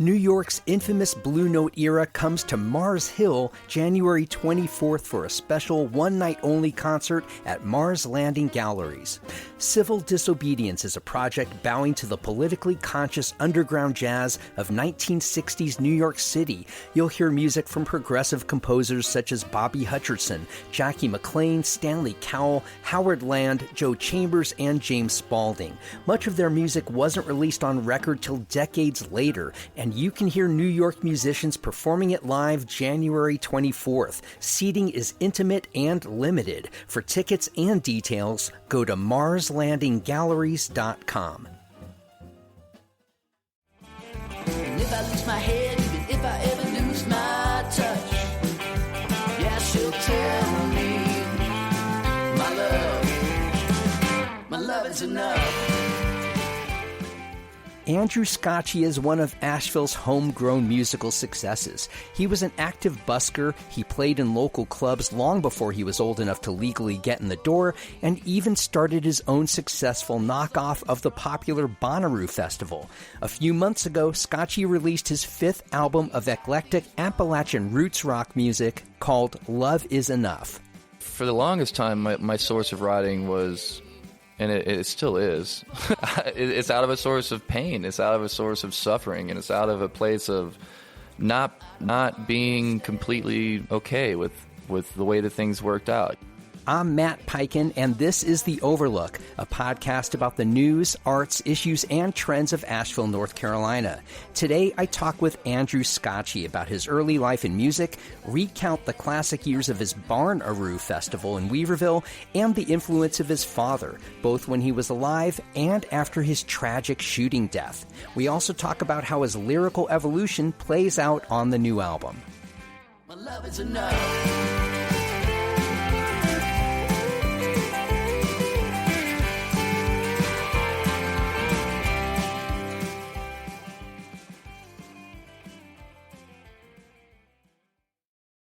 New York's infamous Blue Note era comes to Mars Hill January 24th for a special one-night-only concert at Mars Landing Galleries. Civil Disobedience is a project bowing to the politically conscious underground jazz of 1960s New York City. You'll hear music from progressive composers such as Bobby Hutcherson, Jackie McLean, Stanley Cowell, Howard Land, Joe Chambers, and James Spaulding. Much of their music wasn't released on record till decades later, and you can hear New York musicians performing it live January 24th. Seating is intimate and limited. For tickets and details, go to marslandinggalleries.com. And if I lose my head, even if I ever lose my touch, yeah, she'll tell me my love is enough. Andrew Scotchie is one of Asheville's homegrown musical successes. He was an active busker, he played in local clubs long before he was old enough to legally get in the door, and even started his own successful knockoff of the popular Bonaroo Festival. A few months ago, Scotchie released his fifth album of eclectic Appalachian roots rock music called Love Is Enough. For the longest time, my source of writing was, and it still is, it's out of a source of pain, it's out of a source of suffering, and it's out of a place of not being completely okay with the way that things worked out. I'm Matt Peiken, and this is The Overlook, a podcast about the news, arts, issues, and trends of Asheville, North Carolina. Today, I talk with Andrew Scotchie about his early life in music, recount the classic years of his Barnaroo Festival in Weaverville, and the influence of his father, both when he was alive and after his tragic shooting death. We also talk about how his lyrical evolution plays out on the new album. My love is enough.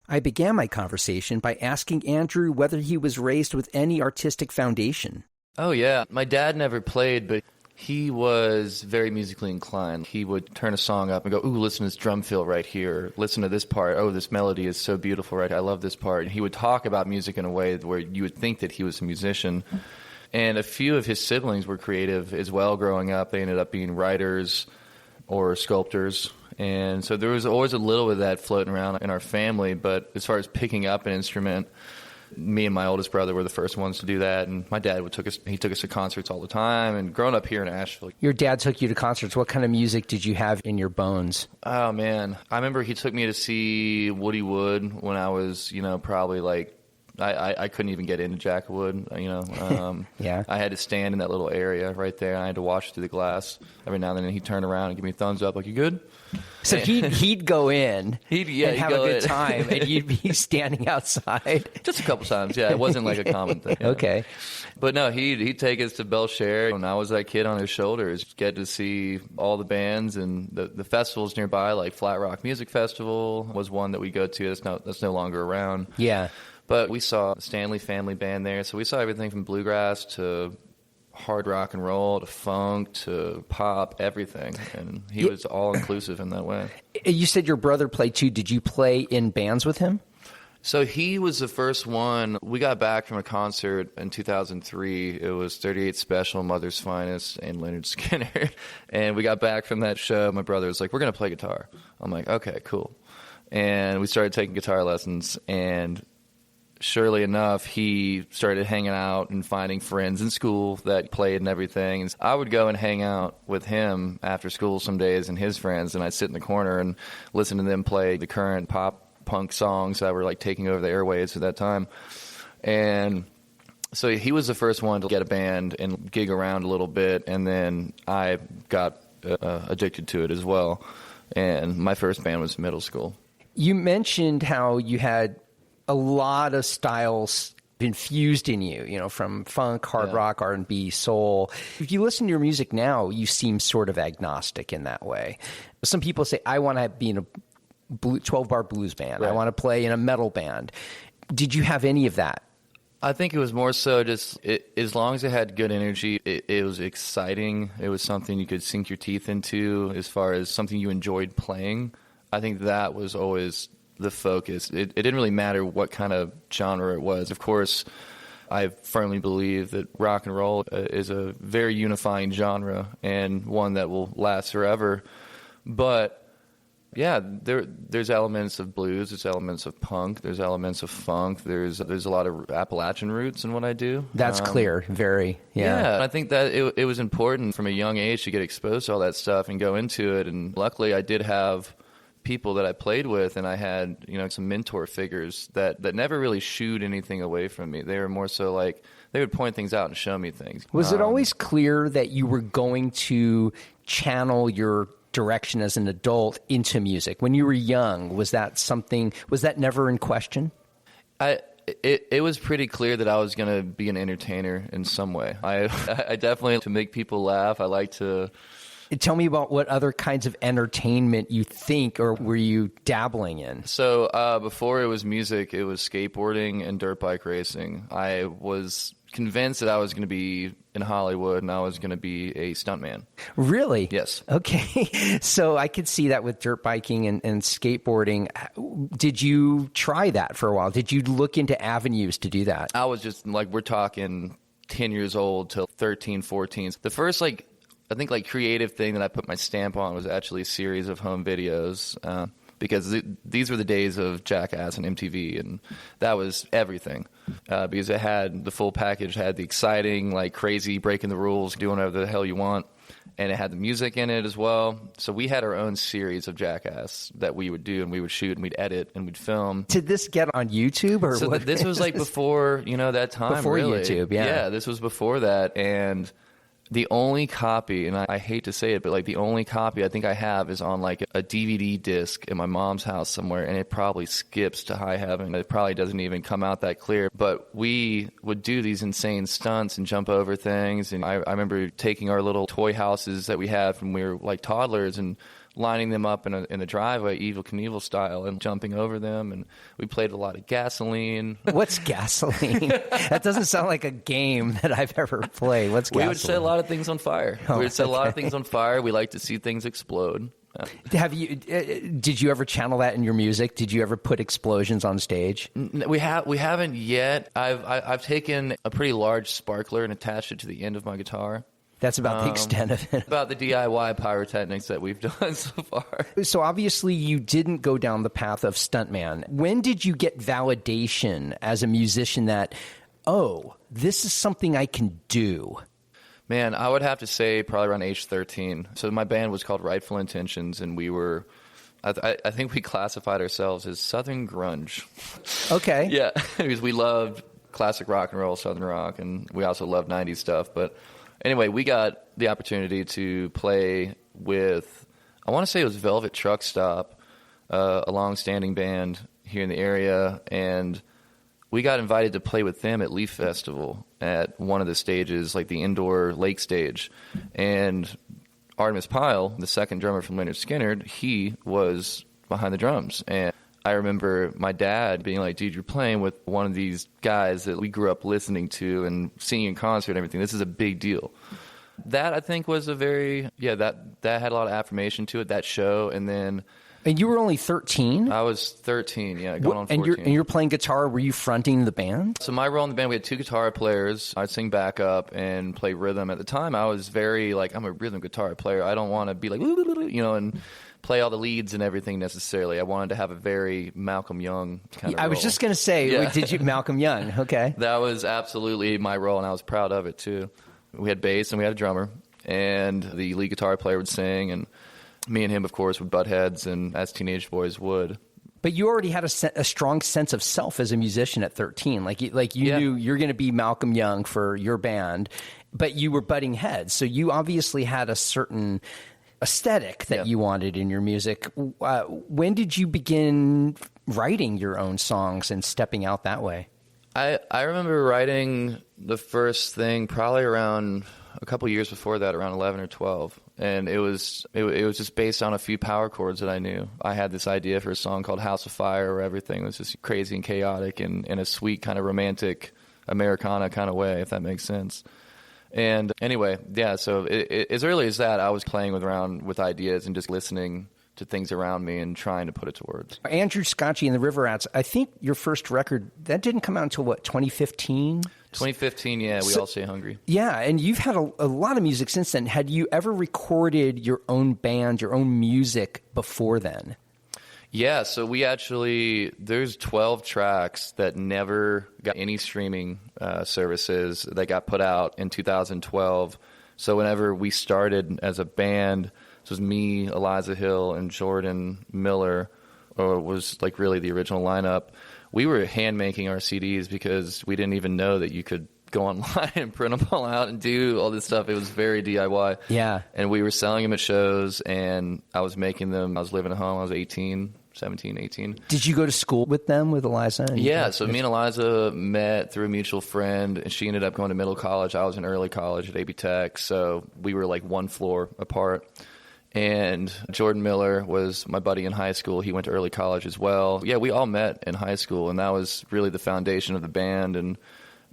I began my conversation by asking Andrew whether he was raised with any artistic foundation. Oh, yeah. My dad never played, but he was very musically inclined. He would turn a song up and go, ooh, listen to this drum fill right here. Listen to this part. Oh, this melody is so beautiful, right? I love this part. And he would talk about music in a way where you would think that he was a musician. And a few of his siblings were creative as well growing up. They ended up being writers or sculptors. And so there was always a little bit of that floating around in our family. But as far as picking up an instrument, me and my oldest brother were the first ones to do that. And my dad took us to concerts all the time. And growing up here in Asheville. Your dad took you to concerts. What kind of music did you have in your bones? Oh, man. I remember he took me to see Woody Wood when I was, probably like, I couldn't even get into Jack Wood, Yeah. I had to stand in that little area right there, and I had to watch through the glass. Every now and then he'd turn around and give me a thumbs up, like, you good? So he'd go in and have a good time, and you'd be standing outside. Just a couple times, yeah. It wasn't like a common thing. Okay. But no, he'd take us to Belshare, and I was that kid on his shoulders. Get to see all the bands and the festivals nearby, like Flat Rock Music Festival was one that we go to. That's no longer around. Yeah. But we saw Stanley Family Band there, so we saw everything from bluegrass to hard rock and roll to funk to pop, everything. And he was all-inclusive in that way. You said your brother played too. Did you play in bands with him? So he was the first one. We got back from a concert in 2003. It was 38 Special, Mother's Finest, and Leonard Skinner. And we got back from that show. My brother was like, we're going to play guitar. I'm like, okay, cool. And we started taking guitar lessons, and surely enough, he started hanging out and finding friends in school that played and everything. And I would go and hang out with him after school some days and his friends, and I'd sit in the corner and listen to them play the current pop punk songs that were like taking over the airwaves at that time. And so he was the first one to get a band and gig around a little bit, and then I got addicted to it as well. And my first band was middle school. You mentioned how you had a lot of styles infused in you, from funk, hard rock, R&B, soul. If you listen to your music now, you seem sort of agnostic in that way. Some people say, I want to be in a 12-bar blues band. Right. I want to play in a metal band. Did you have any of that? I think it was more so just as long as it had good energy, it was exciting. It was something you could sink your teeth into as far as something you enjoyed playing. I think that was always the focus. It didn't really matter what kind of genre it was. Of course, I firmly believe that rock and roll is a very unifying genre and one that will last forever. But yeah, there's elements of blues, there's elements of punk, there's elements of funk, there's a lot of Appalachian roots in what I do. That's clear, very, yeah. Yeah, I think that it was important from a young age to get exposed to all that stuff and go into it. And luckily, I did have people that I played with, and I had some mentor figures that never really shooed anything away from me. They were more so like they would point things out and show me things. Was it always clear that you were going to channel your direction as an adult into music when you were young? Was that never in question? It was pretty clear that I was going to be an entertainer in some way. I definitely, to make people laugh, I like to. Tell me about what other kinds of entertainment you think, or were you dabbling in? So before it was music, it was skateboarding and dirt bike racing. I was convinced that I was going to be in Hollywood and I was going to be a stuntman. Really? Yes. Okay. So I could see that with dirt biking and skateboarding. Did you try that for a while? Did you look into avenues to do that? I was just we're talking 10 years old till 13, 14. The first I think creative thing that I put my stamp on was actually a series of home videos. Because these were the days of Jackass and MTV, and that was everything. Because it had the full package, had the exciting, crazy, breaking the rules, doing whatever the hell you want, and it had the music in it as well. So we had our own series of Jackass that we would do, and we would shoot, and we'd edit, and we'd film. Did this get on YouTube? Or so what? This was before, that time, before really. YouTube, yeah. Yeah, this was before that, and the only copy, and I hate to say it, but the only copy I think I have is on a DVD disc in my mom's house somewhere, and it probably skips to high heaven. It probably doesn't even come out that clear. But we would do these insane stunts and jump over things. And I remember taking our little toy houses that we had from when we were toddlers and lining them up in a driveway, Evel Knievel style, and jumping over them. And we played a lot of Gasoline. What's Gasoline? That doesn't sound like a game that I've ever played. What's Gasoline? We would set a lot of things on fire. We would set a lot of things on fire. We like to see things explode. Did you ever channel that in your music? Did you ever put explosions on stage? We haven't yet. I've taken a pretty large sparkler and attached it to the end of my guitar. That's about the extent of it. About the DIY pyrotechnics that we've done so far. So obviously you didn't go down the path of stuntman. When did you get validation as a musician that, this is something I can do? Man, I would have to say probably around age 13. So my band was called Rightful Intentions, and we were, I think we classified ourselves as Southern grunge. Okay. Yeah, because we loved classic rock and roll, Southern rock, and we also loved 90s stuff. But anyway, we got the opportunity to play with, I want to say it was Velvet Truck Stop, a long-standing band here in the area, and we got invited to play with them at Leaf Festival at one of the stages, the indoor lake stage. And Artemis Pyle, the second drummer from Lynyrd Skynyrd, he was behind the drums. And I remember my dad being like, dude, you're playing with one of these guys that we grew up listening to and seeing in concert and everything. This is a big deal. That, I think, was a very, that had a lot of affirmation to it, that show. And then... And you were only 13? I was 13, going on 14. And you're playing guitar. Were you fronting the band? So my role in the band, we had two guitar players. I'd sing backup and play rhythm. At the time, I was very, I'm a rhythm guitar player. I don't want to be and play all the leads and everything necessarily. I wanted to have a very Malcolm Young kind of role. I was just going to say, did you Malcolm Young? Okay. That was absolutely my role, and I was proud of it, too. We had bass and we had a drummer, and the lead guitar player would sing, and me and him, of course, would butt heads, and as teenage boys would. But you already had a strong sense of self as a musician at 13. You knew you're going to be Malcolm Young for your band, but you were butting heads. So you obviously had a certain aesthetic that you wanted in your music. When did you begin writing your own songs and stepping out that way? I remember writing the first thing probably around a couple years before that, around 11 or 12. And it was just based on a few power chords that I knew. I had this idea for a song called House of Fire, where everything was just crazy and chaotic and a sweet kind of romantic Americana kind of way, if that makes sense. And anyway, yeah, so as early as that, I was playing around with ideas and just listening to things around me and trying to put it to words. Andrew Scotchie and the River Rats, I think your first record, that didn't come out until, what, 2015? 2015, yeah, We All Stay Hungry. Yeah, and you've had a lot of music since then. Had you ever recorded your own band, your own music before then? Yeah, so there's 12 tracks that never got any streaming services that got put out in 2012. So whenever we started as a band, this was me, Eliza Hill, and Jordan Miller, or was like really the original lineup. We were hand making our CDs because we didn't even know that you could go online and print them all out and do all this stuff. It was very DIY. Yeah. And we were selling them at shows, and I was making them. I was living at home. I was 17, 18. Did you go to school with them, with Eliza? Yeah, so me and Eliza met through a mutual friend, and she ended up going to middle college. I was in early college at AB Tech, so we were like one floor apart. And Jordan Miller was my buddy in high school. He went to early college as well. Yeah, we all met in high school, and that was really the foundation of the band. And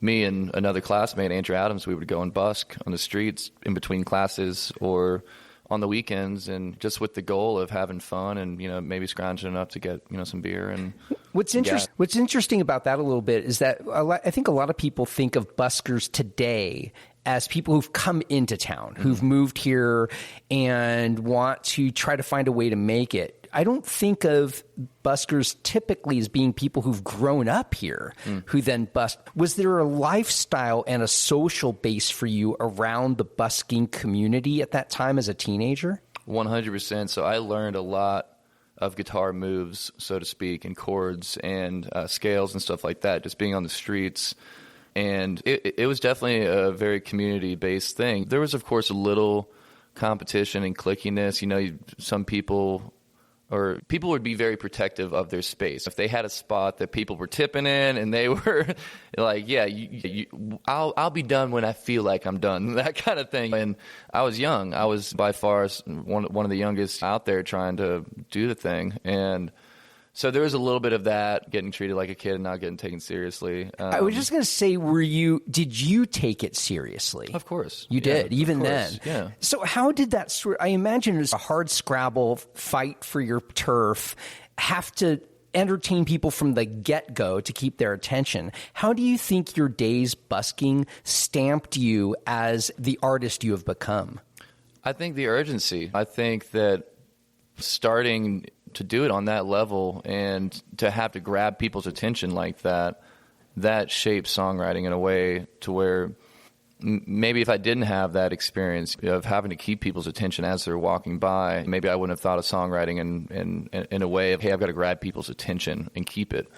me and another classmate, Andrew Adams, we would go and busk on the streets in between classes or on the weekends, and just with the goal of having fun and, you know, maybe scrounging up to get, you know, some beer. And What's interesting about that a little bit is that I think a lot of people think of buskers today as people who've come into town, who've moved here and want to try to find a way to make it. I don't think of buskers typically as being people who've grown up here, who then busk. Was there a lifestyle and a social base for you around the busking community at that time as a teenager? 100%. So I learned a lot of guitar moves, so to speak, and chords and scales and stuff like that, just being on the streets. And it was definitely a very community-based thing. There was, of course, a little competition and clickiness. You know, some people would be very protective of their space. If they had a spot that people were tipping in and they were like, yeah, I'll be done when I feel like I'm done, that kind of thing. And I was young. I was by far one of the youngest out there trying to do the thing. And so there was a little bit of that, getting treated like a kid and not getting taken seriously. I was just going to say, did you take it seriously? Of course. You did, even then. then. Yeah. So how did that I imagine it was a hard scrabble, fight for your turf, have to entertain people from the get-go to keep their attention. How do you think your days busking stamped you as the artist you have become? I think the urgency. I think that starting to do it on that level and to have to grab people's attention like that shapes songwriting in a way to where maybe if I didn't have that experience of having to keep people's attention as they're walking by, maybe I wouldn't have thought of songwriting in a way of, hey, I've got to grab people's attention and keep it.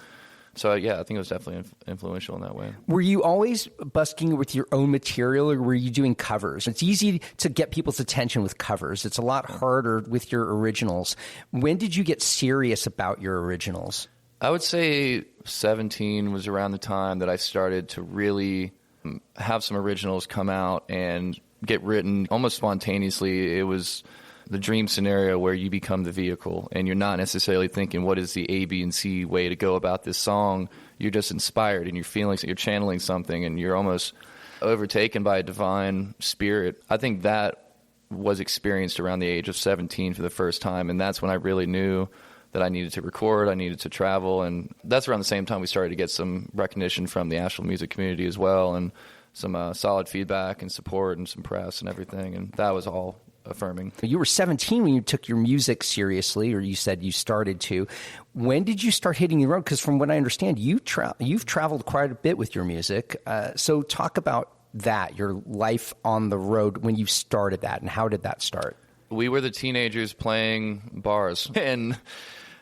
So, yeah, I think it was definitely influential in that way. Were you always busking with your own material, or were you doing covers? It's easy to get people's attention with covers. It's a lot harder with your originals. When did you get serious about your originals? I would say 17 was around the time that I started to really have some originals come out and get written almost spontaneously. It was the dream scenario where you become the vehicle and you're not necessarily thinking what is the A, B, and C way to go about this song. You're just inspired and you're channeling something and you're almost overtaken by a divine spirit. I think that was experienced around the age of 17 for the first time, and that's when I really knew that I needed to record, I needed to travel, and that's around the same time we started to get some recognition from the Asheville music community as well, and some solid feedback and support and some press and everything, and that was all affirming. You were 17 when you took your music seriously, or you said you started to. When did you start hitting the road? Because from what I understand, you've traveled quite a bit with your music. So talk about that, your life on the road when you started that, and how did that start? We were the teenagers playing bars, and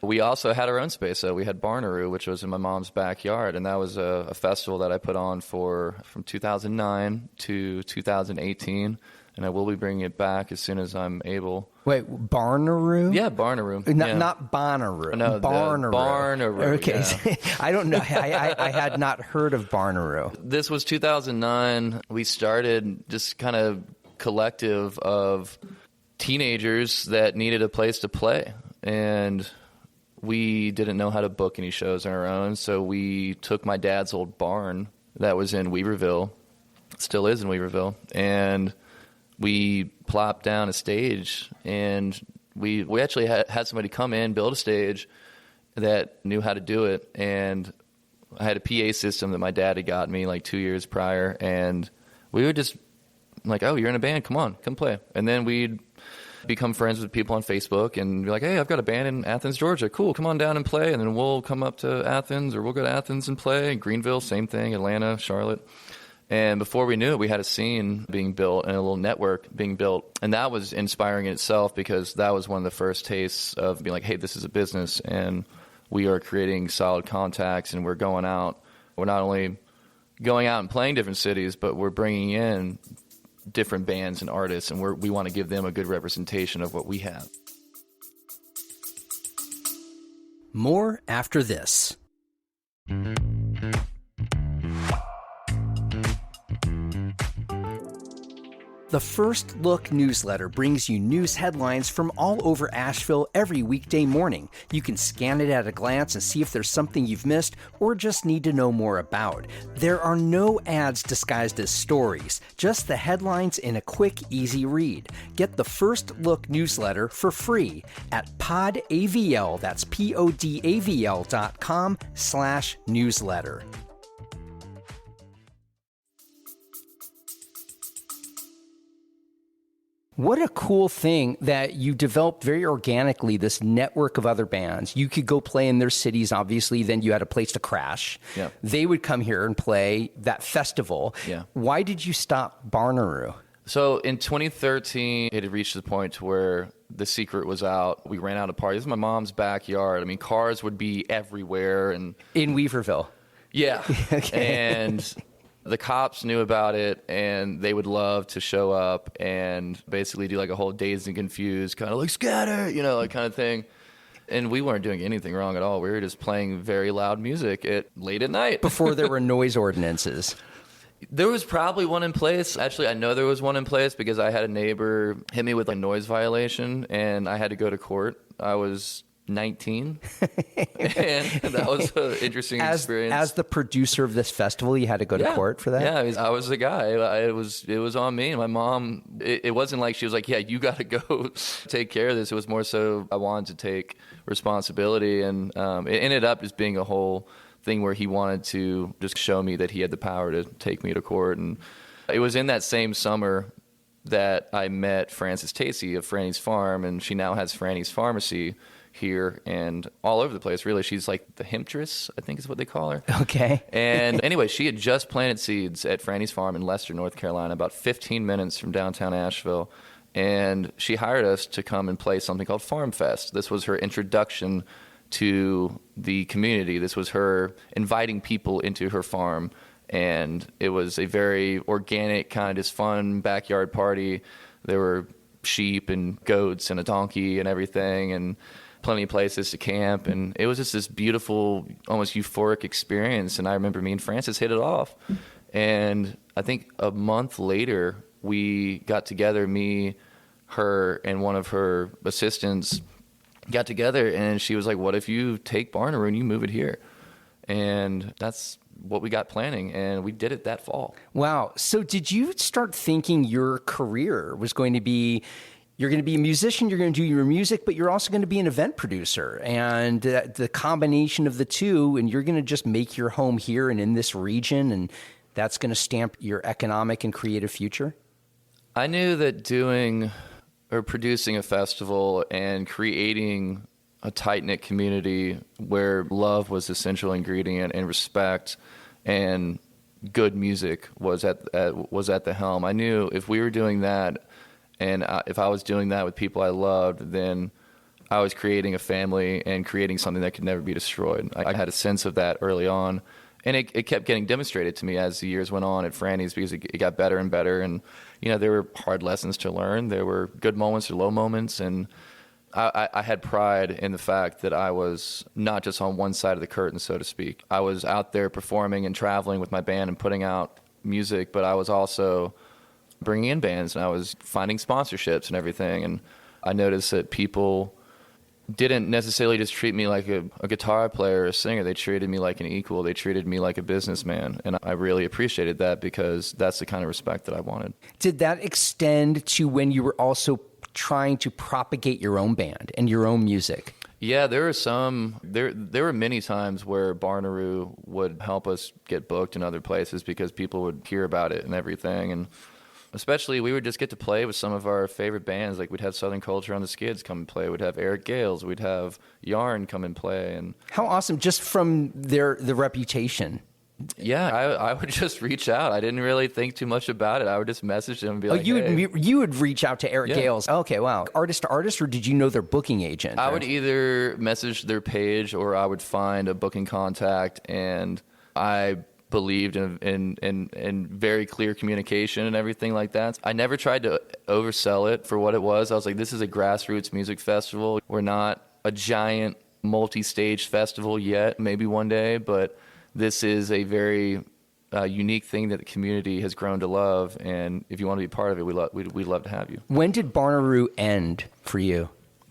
we also had our own space. So we had Barnaroo, which was in my mom's backyard, and that was a festival that I put on from 2009 to 2018. And I will be bringing it back as soon as I'm able. Wait, Barnaroo? Yeah, Barnaroo. Not Bonaroo. No, Barnaroo. Barnaroo. Okay, Yeah. I don't know. I had not heard of Barnaroo. This was 2009. We started just kind of collective of teenagers that needed a place to play. And we didn't know how to book any shows on our own, so we took my dad's old barn that was in Weaverville, still is in Weaverville, and we plopped down a stage, and we actually had somebody come in, build a stage that knew how to do it, and I had a PA system that my dad had got me like 2 years prior, and we would just like, oh, you're in a band, come play. And then we'd become friends with people on Facebook and be like, hey, I've got a band in Athens, Georgia. Cool, come on down and play. And then we'll come up to Athens, or we'll go to Athens and play. Greenville, same thing, Atlanta, Charlotte. And before we knew it, we had a scene being built and a little network being built. And that was inspiring in itself, because that was one of the first tastes of being like, hey, this is a business, and we are creating solid contacts, and we're going out. We're not only going out and playing different cities, but we're bringing in different bands and artists, and we want to give them a good representation of what we have. More after this. The First Look newsletter brings you news headlines from all over Asheville every weekday morning. You can scan it at a glance and see if there's something you've missed or just need to know more about. There are no ads disguised as stories, just the headlines in a quick, easy read. Get the First Look newsletter for free at podavl, that's podavl.com/newsletter. What a cool thing that you developed very organically, this network of other bands. You could go play in their cities, obviously, then you had a place to crash. Yeah. They would come here and play that festival. Yeah. Why did you stop Barnaroo? So in 2013, it had reached the point where the secret was out. We ran out of parties. This is my mom's backyard. I mean, cars would be everywhere. And In Weaverville? Yeah. Okay. And the cops knew about it, and they would love to show up and basically do like a whole dazed and confused kind of like scatter, like kind of thing. And we weren't doing anything wrong at all. We were just playing very loud music late at night. Before there were noise ordinances. There was probably one in place. Actually, I know there was one in place because I had a neighbor hit me with a noise violation, and I had to go to court. I was 19, and that was an interesting experience. As the producer of this festival, you had to go to court for that? Yeah, I was the guy. It was on me. And my mom, it wasn't like she was like, yeah, you got to go take care of this. It was more so I wanted to take responsibility, and it ended up just being a whole thing where he wanted to just show me that he had the power to take me to court. And it was in that same summer that I met Frances Tacey of Franny's Farm, and she now has Franny's Pharmacy here and all over the place, really. She's like the hemptress, I think is what they call her. Okay. And anyway, she had just planted seeds at Franny's Farm in Leicester, North Carolina, about 15 minutes from downtown Asheville. And she hired us to come and play something called Farm Fest. This was her introduction to the community. This was her inviting people into her farm. And it was a very organic, kind of just fun backyard party. There were sheep and goats and a donkey and everything, and plenty of places to camp. And it was just this beautiful, almost euphoric experience. And I remember me and Frances hit it off. And I think a month later, we got together, me, her, and one of her assistants got together, and she was like, what if you take Barnaroo and you move it here? And that's what we got planning, and we did it that fall. Wow. So did you start thinking your career was going to be, you're going to be a musician, you're going to do your music, but you're also going to be an event producer, and the combination of the two, and you're going to just make your home here and in this region, and that's going to stamp your economic and creative future? I knew that doing or producing a festival and creating a tight-knit community where love was the essential ingredient, and respect and good music was at the helm. I knew if we were doing that, and if I was doing that with people I loved, then I was creating a family and creating something that could never be destroyed. I had a sense of that early on, and it kept getting demonstrated to me as the years went on at Franny's, because it got better and better. And there were hard lessons to learn. There were good moments or low moments, and I had pride in the fact that I was not just on one side of the curtain, so to speak. I was out there performing and traveling with my band and putting out music, but I was also bringing in bands, and I was finding sponsorships and everything. And I noticed that people didn't necessarily just treat me like a guitar player or a singer. They treated me like an equal. They treated me like a businessman. And I really appreciated that because that's the kind of respect that I wanted. Did that extend to when you were also trying to propagate your own band and your own music? Yeah, there were many times where Barnaroo would help us get booked in other places because people would hear about it and everything. And especially we would just get to play with some of our favorite bands. Like we'd have Southern Culture on the Skids come and play. We'd have Eric Gales. We'd have Yarn come and play. And how awesome, just from the reputation. Yeah, I would just reach out. I didn't really think too much about it. I would just message them and be like, you would reach out to Eric Gales. Okay, wow. Artist to artist, or did you know their booking agent? I would either message their page or I would find a booking contact, and I believed in very clear communication and everything like that. I never tried to oversell it for what it was. I was like, this is a grassroots music festival. We're not a giant multi-stage festival yet, maybe one day, but this is a very unique thing that the community has grown to love, and if you want to be part of it, we'd love to have you. When did Barnaroo end for you?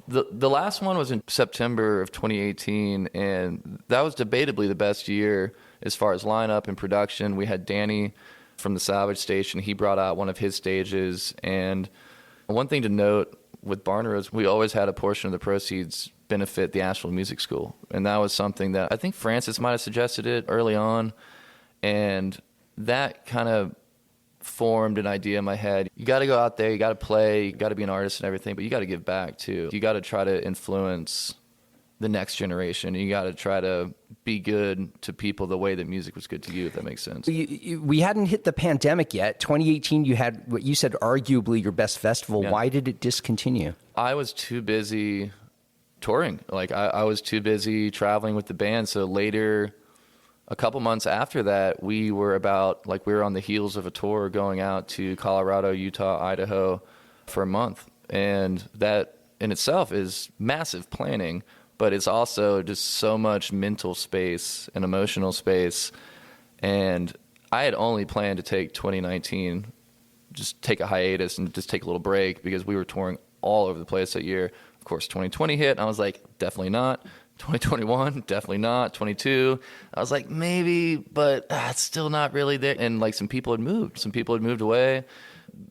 The last one was in September of 2018, and that was debatably the best year as far as lineup and production. We had Danny from the Salvage Station. He brought out one of his stages, and one thing to note with Barnaroo is we always had a portion of the proceeds benefit the Asheville Music School. And that was something that I think Francis might have suggested it early on. And that kind of formed an idea in my head. You got to go out there, you got to play, you got to be an artist and everything, but you got to give back too. You got to try to influence the next generation. You got to try to be good to people the way that music was good to you, if that makes sense. We hadn't hit the pandemic yet. 2018, you had what you said, arguably your best festival. Yeah. Why did it discontinue? I was too busy touring. Like I was too busy traveling with the band. So later, a couple months after that, we were on the heels of a tour going out to Colorado, Utah, Idaho for a month. And that in itself is massive planning, but it's also just so much mental space and emotional space. And I had only planned to take 2019, just take a hiatus and just take a little break because we were touring all over the place that year. Of course, 2020 hit, and I was like, definitely not. 2021, definitely not. 22, I was like, maybe, but it's still not really there. And like some people had moved. Some people had moved away.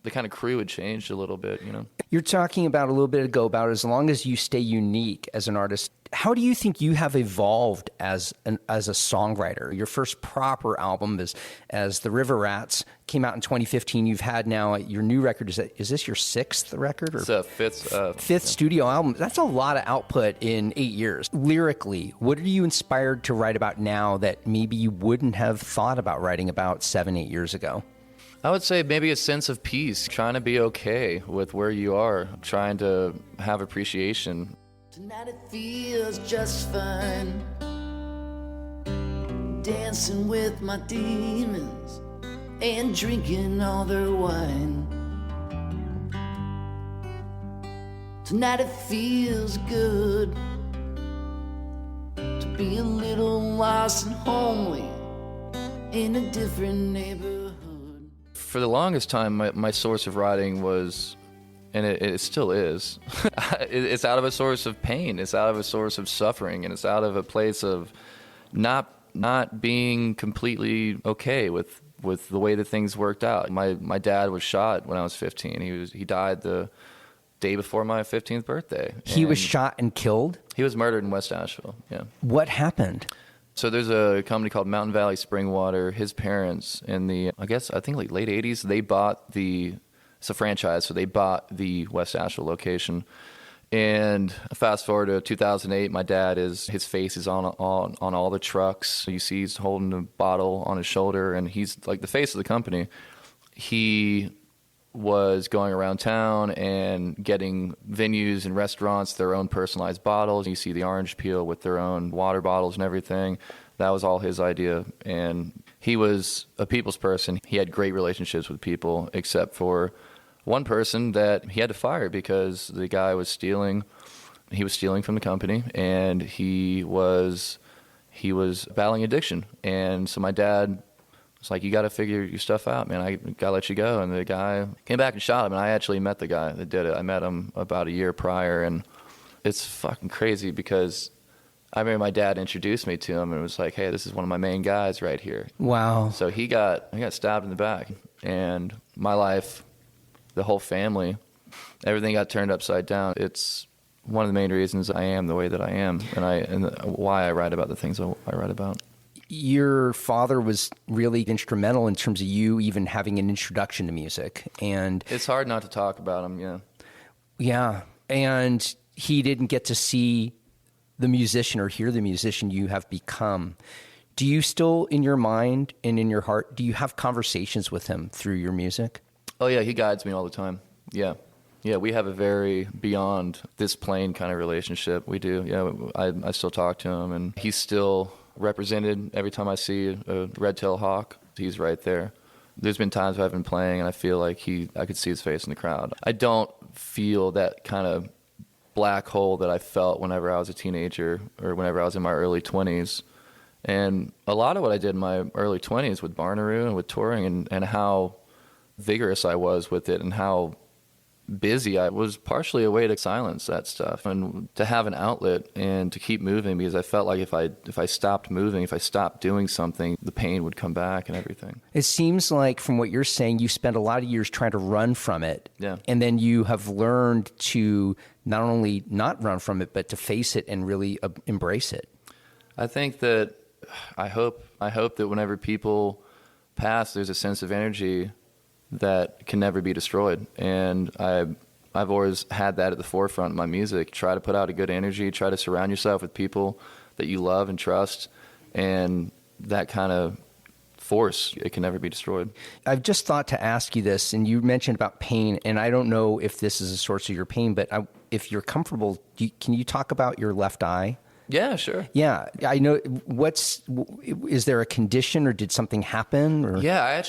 The kind of crew had changed a little bit, you know. You're talking about a little bit ago about as long as you stay unique as an artist. How do you think you have evolved as a songwriter? Your first proper album as the River Rats came out in 2015. You've had now your new record. Is this your sixth record? Or? It's fifth studio album. That's a lot of output in 8 years. Lyrically, what are you inspired to write about now that maybe you wouldn't have thought about writing about 7-8 years ago? I would say maybe a sense of peace, trying to be okay with where you are, trying to have appreciation. Tonight it feels just fine, dancing with my demons and drinking all their wine. Tonight it feels good to be a little lost and homely in a different neighborhood. For the longest time, my source of writing was, and it still is, it's out of a source of pain. It's out of a source of suffering, and it's out of a place of not being completely okay with the way that things worked out. My dad was shot when I was 15. He died the day before my 15th birthday. He was shot and killed? He was murdered in West Asheville, yeah. What happened? So there's a company called Mountain Valley Spring Water. His parents in the, I think like late 80s, they bought it's a franchise, so they bought the West Asheville location. And fast forward to 2008, my dad his face is on all the trucks. You see he's holding a bottle on his shoulder, and he's like the face of the company. He was going around town and getting venues and restaurants their own personalized bottles. You see the orange peel with their own water bottles and everything. That was all his idea. And he was a people's person. He had great relationships with people, except for one person that he had to fire because the guy was stealing. He was stealing from the company, and he was battling addiction. And so my dad was like, you got to figure your stuff out, man. I got to let you go. And the guy came back and shot him, and I actually met the guy that did it. I met him about a year prior, and It's fucking crazy because I remember my dad introduced me to him and was like, hey, this is one of my main guys right here. Wow. So he got stabbed in the back, and my life, the whole family, everything got turned upside down. It's one of the main reasons I am the way that I am, and why I write about the things I write about. Your father was really instrumental in terms of you even having an introduction to music, and it's hard not to talk about him. Yeah. Yeah, and he didn't get to see the musician or hear the musician you have become. Do you still, in your mind and in your heart, do you have conversations with him through your music? Oh yeah, he guides me all the time. Yeah. Yeah, we have a very beyond this plane kind of relationship. We do. Yeah, I still talk to him, and he's still represented every time I see a red-tailed hawk. He's right there. There's been times I've been playing, and I feel like I could see his face in the crowd. I don't feel that kind of black hole that I felt whenever I was a teenager or whenever I was in my early 20s. And a lot of what I did in my early 20s with Barnaroo and with touring and how vigorous I was with it and how busy I was, partially a way to silence that stuff and to have an outlet and to keep moving, because I felt like if I stopped moving, if I stopped doing something, the pain would come back and everything. It seems like from what you're saying, you spent a lot of years trying to run from it. Yeah. And then you have learned to not only not run from it, but to face it and really embrace it. I think that I hope that whenever people pass, there's a sense of energy that can never be destroyed. And I've always had that at the forefront of my music. Try to put out a good energy, try to surround yourself with people that you love and trust, and that kind of force, it can never be destroyed. I've just thought to ask you this, and you mentioned about pain, and I don't know if this is a source of your pain, but if you're comfortable, can you talk about your left eye? Yeah, sure. Yeah, I know. Is there a condition, or did something happen? Or? Yeah,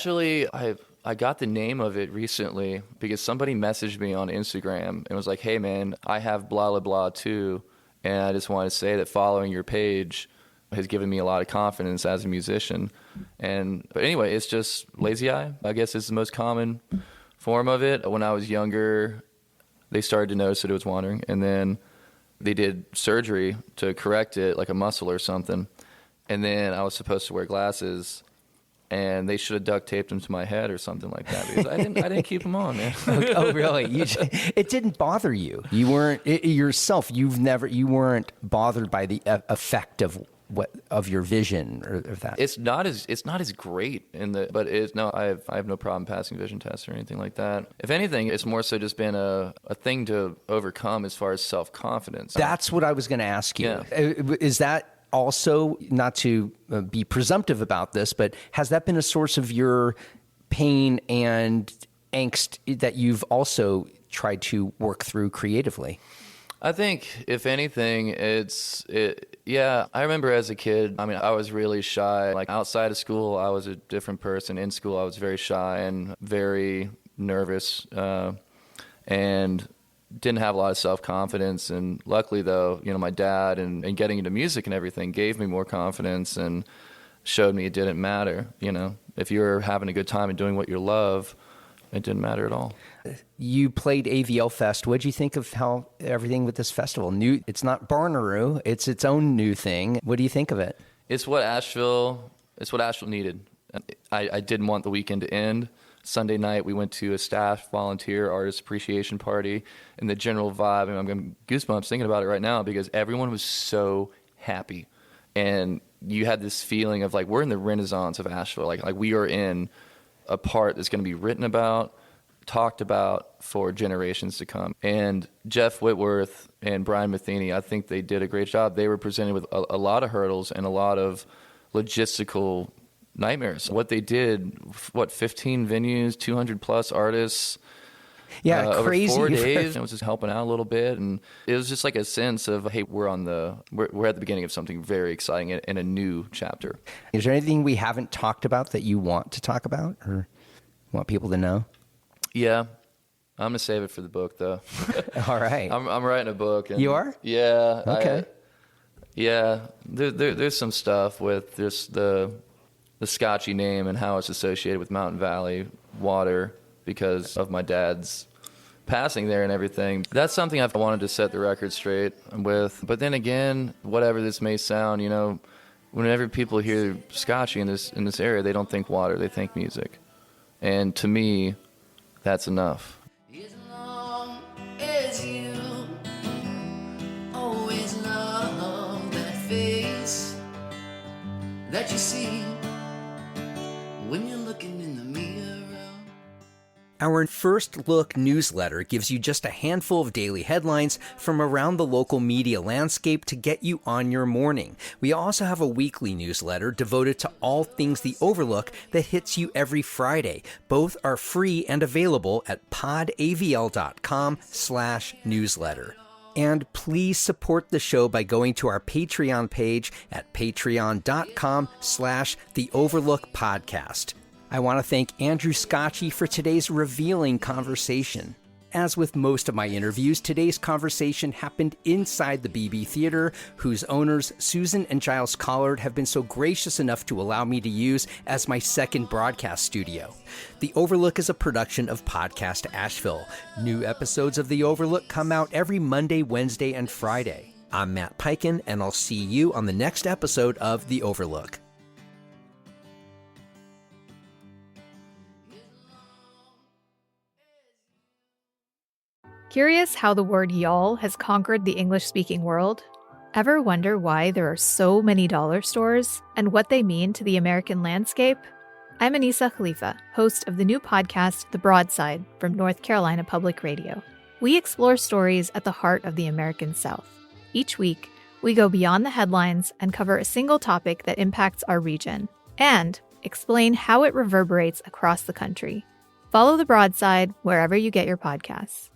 I got the name of it recently because somebody messaged me on Instagram and was like, hey man, I have blah, blah, blah too. And I just want to say that following your page has given me a lot of confidence as a musician. But anyway, it's just lazy eye, I guess is the most common form of it. When I was younger, they started to notice that it was wandering, and then they did surgery to correct it, like a muscle or something. And then I was supposed to wear glasses, and they should have duct taped them to my head or something like that, because I didn't keep them on, man. Oh, really? It didn't bother you. You weren't yourself. You weren't bothered by the effect of your vision or of that. It's not as great I have no problem passing vision tests or anything like that. If anything, it's more so just been a thing to overcome as far as self-confidence. That's what I was going to ask you. Yeah. Is that also, not to be presumptive about this, but has that been a source of your pain and angst that you've also tried to work through creatively? I think, if anything, yeah, I remember as a kid, I was really shy. Like, outside of school, I was a different person. In school, I was very shy and very nervous, and didn't have a lot of self-confidence. And luckily, though, my dad and getting into music and everything gave me more confidence and showed me it didn't matter. If you're having a good time and doing what you love, it didn't matter at all. You played AVL Fest. What did you think of how everything with this festival? It's not Barnaroo. It's its own new thing. What do you think of it? It's what Asheville needed. I didn't want the weekend to end. Sunday night, we went to a staff volunteer artist appreciation party, and the general vibe, and I'm getting goosebumps thinking about it right now, because everyone was so happy. And you had this feeling of like, we're in the renaissance of Asheville. Like we are in a part that's going to be written about, talked about for generations to come. And Jeff Whitworth and Brian Matheny, I think they did a great job. They were presented with a lot of hurdles and a lot of logistical nightmares. What they did, 15 venues, 200 plus artists. Yeah, crazy. Over 4 days. I was just helping out a little bit, and it was just like a sense of, hey, we're at the beginning of something very exciting and a new chapter. Is there anything we haven't talked about that you want to talk about or want people to know? Yeah, I'm gonna save it for the book, though. All right. I'm writing a book. And you are? Yeah. Okay. There's some stuff with just the Scotchie name and how it's associated with Mountain Valley water because of my dad's passing there and everything. That's something I've wanted to set the record straight with. But then again, whatever this may sound, whenever people hear Scotchie in this area, they don't think water, they think music. And to me, that's enough. As long as you always love that face that you see when you're looking in the mirror. Our First Look newsletter gives you just a handful of daily headlines from around the local media landscape to get you on your morning. We also have a weekly newsletter devoted to all things The Overlook that hits you every Friday. Both are free and available at podavl.com/newsletter. And please support the show by going to our Patreon page at patreon.com/The Overlook Podcast. I want to thank Andrew Scotchie for today's revealing conversation. As with most of my interviews, today's conversation happened inside the BB Theater, whose owners, Susan and Giles Collard, have been so gracious enough to allow me to use as my second broadcast studio. The Overlook is a production of Podcast Asheville. New episodes of The Overlook come out every Monday, Wednesday, and Friday. I'm Matt Peiken, and I'll see you on the next episode of The Overlook. Curious how the word y'all has conquered the English-speaking world? Ever wonder why there are so many dollar stores and what they mean to the American landscape? I'm Anissa Khalifa, host of the new podcast, The Broadside, from North Carolina Public Radio. We explore stories at the heart of the American South. Each week, we go beyond the headlines and cover a single topic that impacts our region, and explain how it reverberates across the country. Follow The Broadside wherever you get your podcasts.